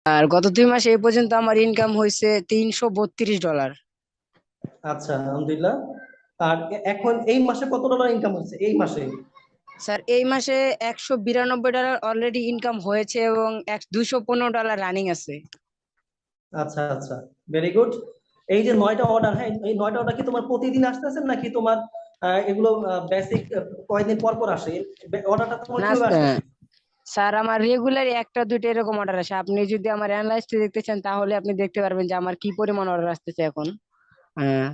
আর গত 2 মাস এই পর্যন্ত আমার ইনকাম হয়েছে $332। আচ্ছা, আলহামদুলিল্লাহ। আর এখন এই মাসে কত ডলার ইনকাম হচ্ছে এই মাসে? স্যার এই মাসে $192 অলরেডি ইনকাম হয়েছে এবং $215 রানিং আছে। আচ্ছা আচ্ছা, ভেরি গুড। এই যে 9টা অর্ডার, হ্যাঁ, এই 9টা অর্ডার কি তোমার প্রতিদিন আসতেছে নাকি তোমার এগুলো বেসিক কয়দিন পর পর আসে? অর্ডারটা তোমার না কিভাবে আসতেছে? স্যার, আমার রেগুলার একটা দুইটা এরকম অর্ডার আসে। আপনি যদি আমার অ্যানালাইসিস দেখতে চান তাহলে আপনি দেখতে পারবেন যে আমার কি পরিমাণ অর্ডার আসতেছে এখন। হ্যাঁ।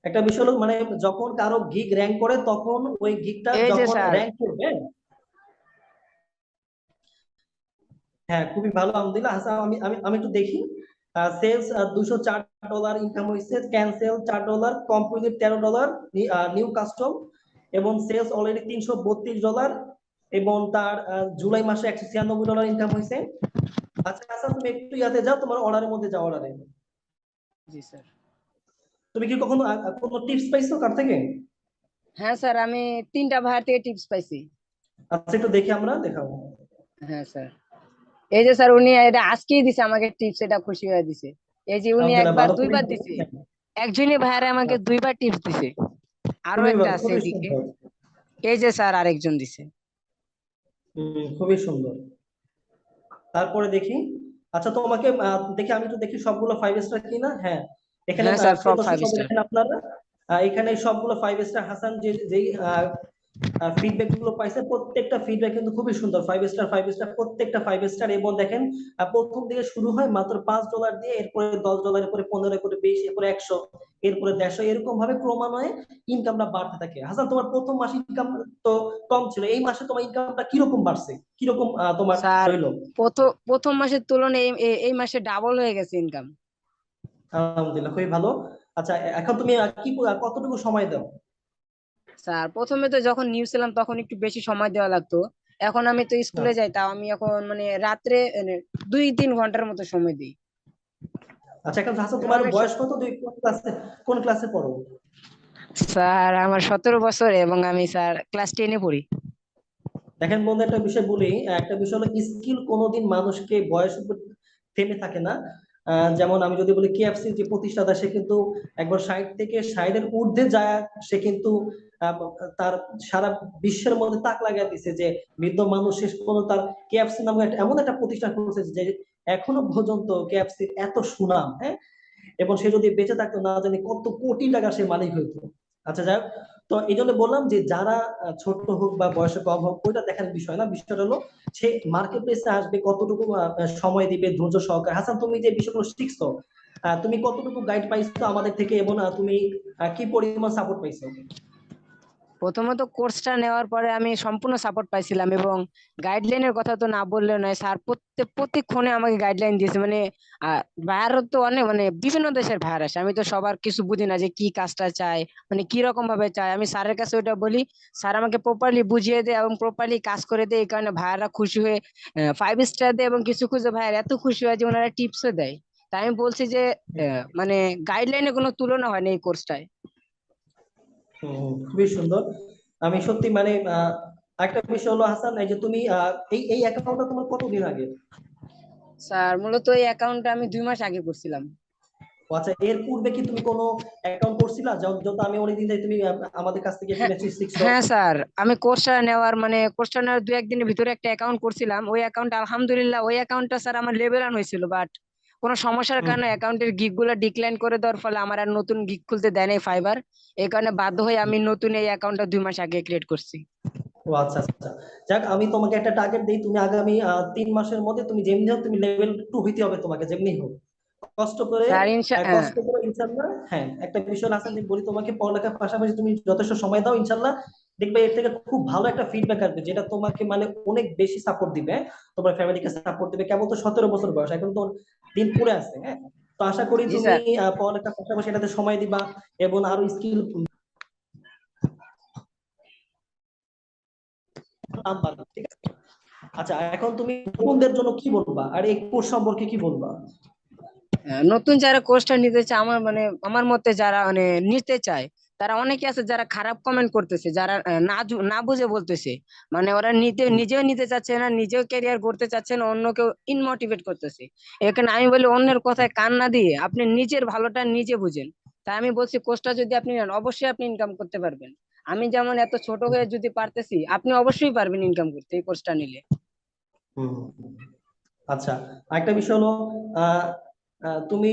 একটা বিষয় হলো মানে যখন কারো গিগ র্যাঙ্ক করে তখন ওই গিগটা এই যে যখন স্যার। র্যাঙ্ক করবে। হ্যাঁ, খুবই ভালো, আলহামদুলিল্লাহ। হাসান, আমি আমি আমি একটু দেখি। সেলস $204 ইনকাম হয়েছে, ক্যান্সেল $4, কমপ্লিট $13, নিউ কাস্টম, এবং সেলস অলরেডি $332, এবং তার জুলাই মাসে $196 ইনকাম হয়েছে। আচ্ছা আচ্ছা, তুমি একটু ইয়াতে যাও, তোমার অর্ডারের মধ্যে যাও, অর্ডারে। জি স্যার। তুমি কি কখনো কোনো টিপস পাইছো কার থেকে? হ্যাঁ স্যার, আমি 3টা ভাইয়ার থেকে টিপস পাইছি। আচ্ছা, একটু দেখি, আমরা দেখাবো। হ্যাঁ স্যার। এই যে স্যার, উনি এটা আজকেই দিছে আমাকে টিপস, এটা খুশি হয়ে দিছে। এই যে উনি আলহামদুলিল্লাহ, একবার ভালো, খুবই দুইবার ভালো। দিছে। একজনই ভাইয়ারে আমাকে আচ্ছা, 2বার টিপস দিছে। আরো খুবই একটা ভালো, আছে খুবই এদিকে। সুন্দর। এই যে স্যার আরেকজন দিছে। খুবই সুন্দর। তারপরে দেখি। আচ্ছা, তোমাকে দেখি, আমি একটু দেখি সবগুলো 5 স্টার কিনা। হ্যাঁ, এখানে হ্যাঁ স্যার, প্রিয় সব দর্শক ফাইভ সবাই স্টার। দেখেন আপনারা, এখানে সবগুলো 5 স্টার। হাসান যে যেই ফিডব্যাক গুলো পাইছে, প্রত্যেকটা ফিডব্যাক কিন্তু খুবই সুন্দর। 5 স্টার, 5 স্টার, প্রত্যেকটা 5 স্টার। এবং দেখেন, প্রথম দিকে শুরু হয় মাত্র $5 দিয়ে, এরপরে $10, এরপরে 15, এরপরে 20, এরপরে 100, এরপরে 150, এরকম ভাবে ক্রমান্বয়ে ইনকামটা বাড়তে থাকে। হাসান, তোমার প্রথম মাসে ইনকাম তো কম ছিল, এই মাসে তোমার ইনকামটা কিরকম বাড়ছে, কিরকম তোমার স্যার, হইলো? প্রথম মাসের তুলনায় এই মাসে ডাবল হয়ে গেছে ইনকাম। আলহামদুলিল্লাহ, খুবই ভালো। আচ্ছা, এখন তুমি কি কতটুকু সময় দাও? স্যার প্রথমে তো যখন নিউ ছিলাম তখন একটু বেশি সময় দেওয়া লাগতো। এখন আমি তো স্কুলে আচ্ছা যাই, তাও আমি এখন মানে রাত্রে 2-3 ঘন্টার মতো সময় দিই। আচ্ছা, এখন হাসান, মানে তোমার অনেক বয়স কত? তুই কোন ক্লাসে পড়ো? স্যার আমার 17 বছর এবং আমি স্যার ক্লাস 10-এ পড়ি। দেখেন বন্ধু, একটা বিষয় বলি। একটা বিষয় হলো, স্কিল কোনোদিন মানুষকে বয়স উপর থেমে থাকে না। যেমন আমি যদি বলি, কেএফসি যে প্রতিষ্ঠাতা, সে কিন্তু একবার 60 থেকে 60-এর ঊর্ধ্বে যায়। সে কিন্তু আহ, তার সারা বিশ্বের মধ্যে তাক লাগিয়ে দিছে যে বৃদ্ধ মানুষ শেষ পর্যন্ত তার কেএফসি নামে এমন একটা প্রতিষ্ঠান করেছে যে এখনো পর্যন্ত কেএফসির এত সুনাম, হ্যাঁ। এবং সে যদি বেঁচে থাকতো, না জানি কত কোটি টাকা সে মালিক হইতো। আচ্ছা, যাই হোক। তো এই জন্য বললাম যে যারা ছোট হোক বা বয়সে কম হোক, ওইটা দেখার বিষয় না। বিষয়টা হলো সে মার্কেট প্লেসে আসবে, কতটুকু সময় দিবে, ধৈর্য সহকারে। হাসান, তুমি যে বিষয়গুলো শিখছো, তুমি কতটুকু গাইড পাইছো আমাদের থেকে, এবং তুমি কি পরিমাণ সাপোর্ট পাইছো? প্রথমত কোর্সটা নেওয়ার পরে আমি সম্পূর্ণ সাপোর্ট পাইছিলাম এবং গাইডলাইনের কথা তো না বললেও নয়, স্যার প্রত্যেকক্ষণে আমাকে গাইডলাইন দিয়েছে। মানে ভাইয়ারও তো অনেক মানে বিভিন্ন দেশের ভাইয়ার আসে, আমি তো সবার কিছু বুঝি না যে কি কাজটা চাই, মানে কি রকম ভাবে চাই। আমি স্যারের কাছে ওইটা বলি, স্যার আমাকে প্রপারলি বুঝিয়ে দেয় এবং প্রপারলি কাজ করে দেয়। এই কারণে ভাইয়ারা খুশি হয়ে 5 স্টার দেয় এবং কিছু কিছু ভাইয়ার এত খুশি হয় যে ওনারা টিপসও দেয়। তাই আমি বলছি যে মানে গাইডলাইনে কোনো তুলনা হয় না এই কোর্সটায়। খুবই সুন্দর। আমি সত্যি মানে একটা বিষয় হলো হাসান, এই যে তুমি এই অ্যাকাউন্টটা তোমার কতদিন আগে? স্যার মূলত এই অ্যাকাউন্টটা আমি 2 মাস আগে করছিলাম। ও আচ্ছা, এর পূর্বে কি তুমি কোনো অ্যাকাউন্ট করছিলা, যত আমি অনেকদিন ধরে তুমি আমাদের কাছ থেকে হ্যাঁ। শিখছো? হ্যাঁ স্যার, আমি কোর্সটা নেওয়ার 2-1 দিনের ভিতরে একটা অ্যাকাউন্ট করছিলাম। ওই অ্যাকাউন্ট আলহামদুলিল্লাহ, ওই অ্যাকাউন্টটা স্যার আমার লেভেল আন হয়েছিল, বাট কোনো সমস্যার হুম। কারণে অ্যাকাউন্টের গিগ গুলো ডিক্লাইন করে দেওয়ার ফলে আমার আর নতুন গিগ খুলতে দেয় নাই ফাইবার। এই কারণে বাধ্য হয়ে আমি নতুন এই অ্যাকাউন্টটা 2 মাস আগে ক্রিয়েট করছি। ও আচ্ছা আচ্ছা। যাক, আমি তোমাকে একটা টার্গেট দিই, তুমি আগামী 3 মাসের মধ্যে তুমি যেমনি হোক, তুমি লেভেল 2 হইতে হবে তোমাকে, যেমনি হোক। কষ্ট করে, স্যার ইনশাল্লাহ। হ্যাঁ, একটা বিষয় আছে, আমি বলি তোমাকে, পড়ালেখার পাশাপাশি তুমি যথেষ্ট সময় দাও, ইনশাল্লাহ দেখবে এর থেকে খুব ভালো একটা ফিডব্যাক আসবে, যেটা তোমাকে মানে অনেক বেশি সাপোর্ট দিবে, হ্যাঁ? তোমার ফ্যামিলিকে সাপোর্ট দিবে। কেবল তো 17 বছর বয়স, এখন তো দিন পড়ে আছে, হ্যাঁ। তো আশা করি জি তুমি স্যার। পড়ালেখার পাশাপাশি এটাতে সময় দিবা, এবং আরো স্কিল বাড়বে, ঠিক আছে? আচ্ছা, এখন তুমি নতুনদের জন্য কি বলবা, আর এই কোর্স সম্পর্কে কি বলবা? নতুন যারা কোর্সটা নিতে চায়, আমার মতে যারা মানে নিতে চায়, তারা অনেকে আছে যারা খারাপ কমেন্ট করতেছে, যারা না বুঝে বলতেছে, মানে ওরা নিজেও নিতে চাচ্ছে না, নিজেও ক্যারিয়ার করতে চাচ্ছে না, অন্য কেউ ইনমোটিভেট করতেছে। এখানে আমি বলি অন্যের কথায় কান না দিয়ে আপনি নিজের ভালোটা নিজে বুঝেন। তাই আমি বলছি কোর্সটা যদি আপনি নেন অবশ্যই আপনি ইনকাম করতে পারবেন। আমি যেমন এত ছোট হয়ে যদি পারতেছি, আপনি অবশ্যই পারবেন ইনকাম করতে এই কোর্সটা নিলে। হুম। আচ্ছা, আরেকটা বিষয় হলো আহ তুমি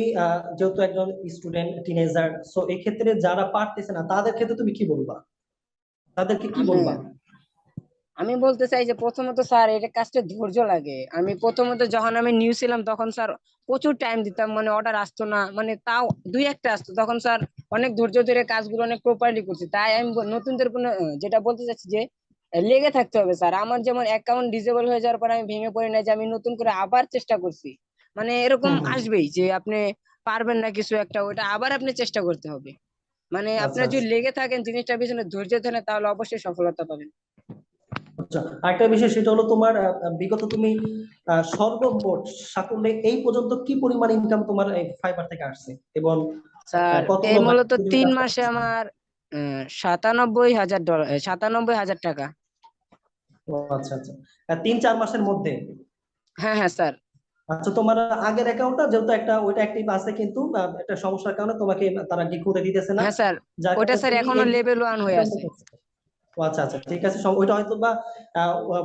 যেহেতু একজন স্টুডেন্ট টিনেজার, সো এই ক্ষেত্রে যারা পারতেছে না তাদের ক্ষেত্রে তুমি কি বলবা, তাদেরকে কি আমি বলবা? আমি বলতে চাই যে প্রথমত স্যার এটা কাজটা ধৈর্য লাগে। আমি প্রথমত যখন আমি নিউ ছিলাম তখন স্যার প্রচুর টাইম দিতাম, মানে অর্ডার আসতো না, মানে তাও দুই একটা আসতো, তখন স্যার অনেক ধৈর্য ধরে কাজগুলো অনেক প্রপারলি করছি। তাই আমি নতুনদের কোনো যেটা বলতে চাচ্ছি যে লেগে থাকতে হবে স্যার। আমার যেমন অ্যাকাউন্ট ডিসেবল হয়ে যাওয়ার পর আমি ভেঙে পড়ি না, যে আমি নতুন করে আবার চেষ্টা করছি। মানে এরকম হুম হুম। আসবেই যে আপনি পারবেন না কিছু একটা, ওইটা আবার আপনি চেষ্টা করতে হবে। মানে আচ্ছা আপনার যদি আচ্ছা। লেগে থাকেন জিনিসটার পিছনে ধৈর্য ধরে, তাহলে অবশ্যই সফলতা পাবেন। আচ্ছা, আরেকটা বিষয় সেটা হলো তোমার বিগত তুমি সর্বমোট সাকল্যে এই পর্যন্ত কি পরিমাণ ইনকাম তোমার এই ফাইবার থেকে আসছে, এবং স্যার এই কতগুলো ভাই মূলত তুমি তিন কাজ মাসে করতেছো? আমার 97,000 ডলার, 97,000 টাকা। ও আচ্ছা আচ্ছা। 3-4 মাসের মধ্যে? হ্যাঁ হ্যাঁ স্যার। আচ্ছা, তোমার আগের অ্যাকাউন্টটা যেহেতু একটা ওইটা অ্যাক্টিভ আছে, কিন্তু একটা সমস্যার কারণে তোমাকে তারা গিগ হতে দিতেছে না, হ্যাঁ স্যার, যার ওইটা কারণে স্যার তুমি এখনো এই লেভেল 1 হয়ে ইনকামটা আছে। করছো। ও আচ্ছা আচ্ছা, ঠিক আছে। ওইটা হয়তো বা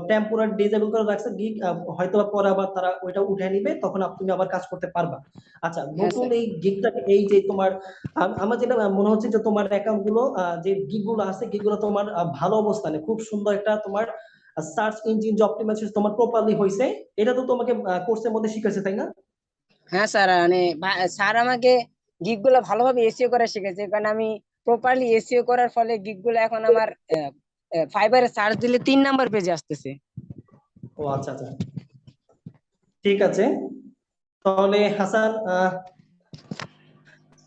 টেম্পোরারি ডিসেবল করে রাখছে গিগ, হয়তো বা পরে আবার তারা ওইটা উঠে নিবে, তখন তুমি আবার কাজ করতে পারবা। আচ্ছা, হ্যাঁ নতুন স্যার। এই গিগটা, এই যে তোমার আমার যেটা মনে হচ্ছে যে তোমার অ্যাকাউন্ট গুলো যে গিগ গুলো আছে, গিগ গুলো তোমার ভালো অবস্থানে, খুব সুন্দর একটা তোমার সার্চ ইঞ্জিন যে অপটিমাইজেশন তোমার প্রপারলি হয়েছে, এটা তো তোমাকে কোর্সের মধ্যে শিখেছে, তাই না? হ্যাঁ স্যার, মানে স্যার আমাকে গিগ গুলো ভালোভাবে এসিও করা শিখেছে, কারণ আমি প্রপারলি এসিও করার ফলে গিগ গুলো এখন আমার ফাইবারে সার্চ দিলে 3 নাম্বার পেজে আসতেছে। ও আচ্ছা আচ্ছা, ঠিক আছে। তাহলে হাসান,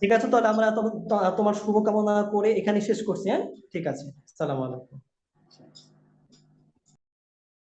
ঠিক আছে, তাহলে আমরা তোমার শুভকামনা করে এখানে শেষ করছি, হ্যাঁ? ঠিক আছে, সালাম আলাইকুম।